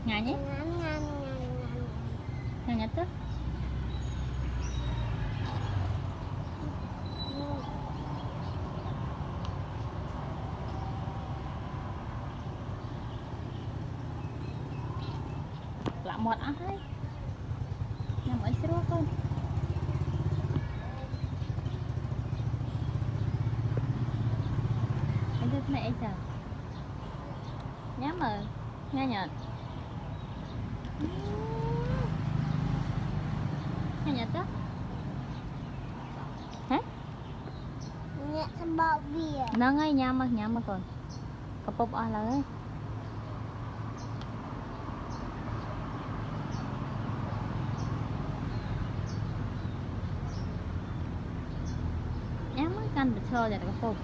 Nyanyi? Nyanyi tuh? Lạ một ăn đấy. Nhằm ở xíu con. Anh thích mẹ chào. Nhắm mà nghe nhật. Nghe nhật đó. Hả? Nhẹ bao bia. Nó ngay nhắm mà còn. Có bốc ở lại. Nhắm căn được chơi rồi có bốc.